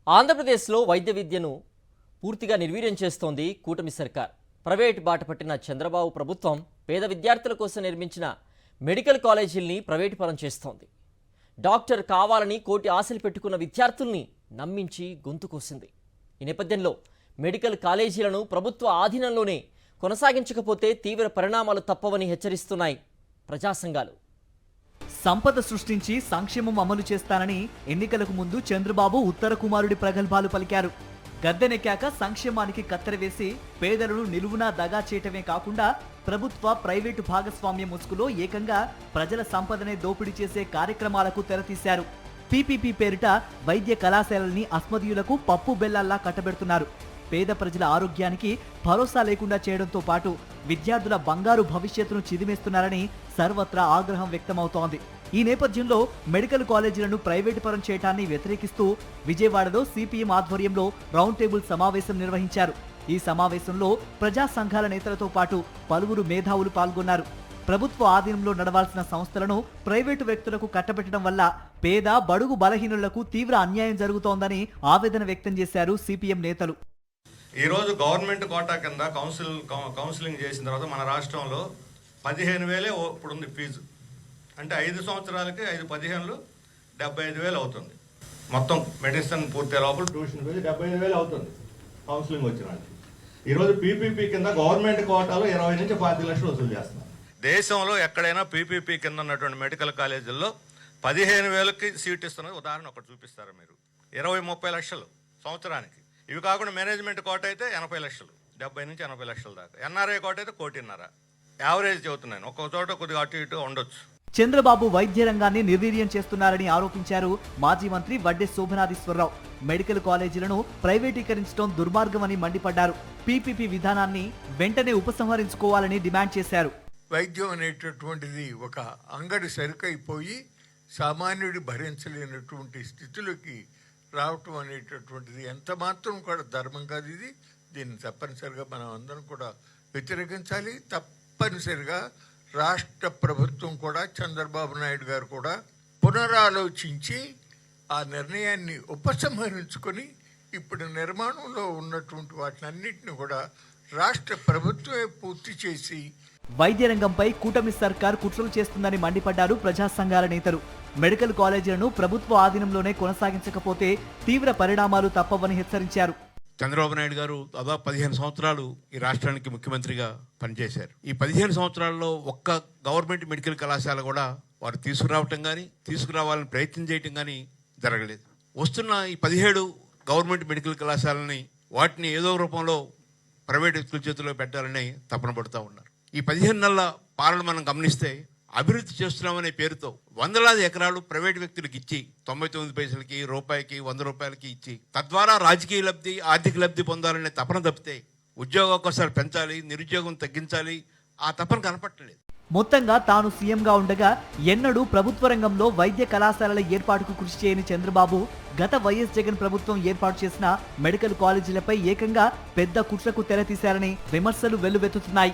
ఆంధ్రప్రదేశ్లో వైద్య విద్యను పూర్తిగా నిర్వీర్యం చేస్తోంది కూటమి సర్కార్. ప్రైవేట్ బాట పట్టిన చంద్రబాబు ప్రభుత్వం పేద విద్యార్థుల కోసం నిర్మించిన మెడికల్ కాలేజీల్ని ప్రైవేటు పరం చేస్తోంది. డాక్టర్ కావాలని కోటి ఆశలు పెట్టుకున్న విద్యార్థుల్ని నమ్మించి గొంతు కోసింది. ఈ నేపథ్యంలో మెడికల్ కాలేజీలను ప్రభుత్వ ఆధీనంలోనే కొనసాగించకపోతే తీవ్ర పరిణామాలు తప్పవని హెచ్చరిస్తున్నాయి ప్రజా సంఘాలు. సంపద సృష్టించి సంక్షేమం అమలు చేస్తానని ఎన్నికలకు ముందు చంద్రబాబు ఉత్తర కుమారుడి ప్రగల్భాలు పలికారు. గద్దెనెక్కాక సంక్షేమానికి కత్తెర వేసి పేదలను నిలువునా దగా చేయటమే కాకుండా ప్రభుత్వ ప్రైవేటు భాగస్వామ్య ముసుగులో ఏకంగా ప్రజల సంపదనే దోపిడీ చేసే కార్యక్రమాలకు తెరతీశారు. పీపీపీ పేరిట వైద్య కళాశాలల్ని అస్మదీయులకు పప్పు బెల్లాల్లా కట్టబెడుతున్నారు. పేద ప్రజల ఆరోగ్యానికి భరోసా లేకుండా చేయడంతో పాటు విద్యార్థుల బంగారు భవిష్యత్తును చిదిమేస్తున్నారని సర్వత్రా ఆగ్రహం వ్యక్తమవుతోంది. ఈ నేపథ్యంలో మెడికల్ కాలేజీలను ప్రైవేటు పరం చేయడాన్ని వ్యతిరేకిస్తూ విజయవాడలో సిపిఎం ఆధ్వర్యంలో రౌండ్ టేబుల్ సమావేశం నిర్వహించారు. ఈ సమావేశంలో ప్రజా సంఘాల నేతలతో పాటు పలువురు మేధావులు పాల్గొన్నారు. ప్రభుత్వ ఆధీనంలో నడవాల్సిన సంస్థలను ప్రైవేటు వ్యక్తులకు కట్టబెట్టడం వల్ల పేద బడుగు బలహీనులకు తీవ్ర అన్యాయం జరుగుతోందని ఆవేదన వ్యక్తం చేశారు సిపిఎం నేతలు. ఈరోజు గవర్నమెంట్ కోటా కింద కౌన్సిలింగ్ చేసిన తర్వాత మన రాష్ట్రంలో 15,000 ఇప్పుడుంది ఫీజు. అంటే 5 సంవత్సరాలకి 5-15 75,000 అవుతుంది. మొత్తం మెడిసిన్ పూర్తి లోపల ట్యూషన్ ఫీజు 75,000 అవుతుంది కౌన్సిలింగ్ వచ్చిన వాళ్ళకి. ఈరోజు పీపీపీ కింద గవర్నమెంట్ కోటాలో 20 నుంచి 40 లక్షలు వసూలు చేస్తున్నారు. దేశంలో ఎక్కడైనా పీపీపీ కింద ఉన్నటువంటి మెడికల్ కాలేజీల్లో 15,000కి సీట్ ఇస్తున్నది ఉదాహరణ ఒకటి చూపిస్తారు మీరు. 20-30 లక్షలు సంవత్సరానికి. ఇవి కాకుండా మేనేజ్మెంట్ కోట అయితే 80 లక్షలు, 70 నుంచి 80 లక్షల దాకా. ఎన్ఆర్ఐ కోట అయితే 1,50,00,000. యావరేజ్ చెబుతున్నాను, ఒక్కొక్క చోట కొద్దిగా అటు ఇటు ఉండొచ్చు. చంద్రబాబు వైద్య రంగాన్ని నిర్వీర్యం చేస్తున్నారని ఆరోపించారు మాజీ మంత్రి వడ్డే శోభనాధీశ్వరరావు. మెడికల్ కాలేజీలను ప్రైవేటీకరించడం దుర్మార్గమని మండిపడ్డారు. పీపీపీ విధానాన్ని వెంటనే ఉపసంహరించుకోవాలని డిమాండ్ చేశారు. వైద్యం అనేటటువంటిది ఒక అంగడి సరుకైపోయి సామాన్యుడి భరించలేనటువంటి స్థితిలోకి రావటం అనేటటువంటిది ఎంత మాత్రం కూడా ధర్మం కాదు. దీన్ని తప్పనిసరిగా మనం అందరం కూడా వ్యతిరేకించాలి. తప్పనిసరిగా రాష్ట్ర ప్రభుత్వం కూడా, చంద్రబాబు నాయుడు గారు కూడా పునరాలోచించి ఆ నిర్ణయాన్ని ఉపసంహరించుకొని ఇప్పుడు నిర్మాణంలో ఉన్నటువంటి వాటినన్నింటినీ కూడా రాష్ట్ర ప్రభుత్వమే పూర్తి చేసి వైద్య రంగంపై కూటమి సర్కార్ కుట్రలు చేస్తుందని మండిపడ్డారు ప్రజా సంఘాల నేతలు. మెడికల్ కాలేజీలను ప్రభుత్వ ఆధీనంలోనే కొనసాగించకపోతే తీవ్ర పరిణామాలు తప్పవని హెచ్చరించారు. చంద్రబాబు నాయుడు గారు దాదాపు 15 సంవత్సరాలు ఈ రాష్ట్రానికి ముఖ్యమంత్రిగా పనిచేశారు. ఈ 15 సంవత్సరాల్లో ఒక్క గవర్నమెంట్ మెడికల్ కళాశాల కూడా వారు తీసుకురావటం కానీ తీసుకురావాలని ప్రయత్నం చేయటం కానీ జరగలేదు. వస్తున్న ఈ 17 గవర్నమెంట్ మెడికల్ కళాశాలని వాటిని ఏదో రూపంలో ప్రైవేట్ వ్యక్తుల చేతిలో పెట్టాలని తపన పడుతూ ఉన్నారు. ఈ 15 నెలల పాలన మనం గమనిస్తే అభివృద్ధి చేస్తున్నామనే పేరుతో వందలాది ఎకరాలు ప్రైవేట్ వ్యక్తులకు ఇచ్చి 99 పైసలకి, రూపాయికి, 100 రూపాయలకి ఇచ్చి తద్వారా రాజకీయ లబ్ధి, ఆర్థిక లబ్ధి పొందాలనే తపన తప్పితే ఉద్యోగావకాశాలు పెంచాలి, నిరుద్యోగం తగ్గించాలి, ఆ తపన కనపట్టలేదు. మొత్తంగా తాను సీఎంగా ఉండగా ఎన్నడూ ప్రభుత్వ రంగంలో వైద్య కళాశాలల ఏర్పాటుకు కృషి చేయని చంద్రబాబు గత వైఎస్ జగన్ ప్రభుత్వం ఏర్పాటు చేసిన మెడికల్ కాలేజీలపై ఏకంగా పెద్ద కుట్రకు తెరతీశారని విమర్శలు వెల్లువెత్తుతున్నాయి.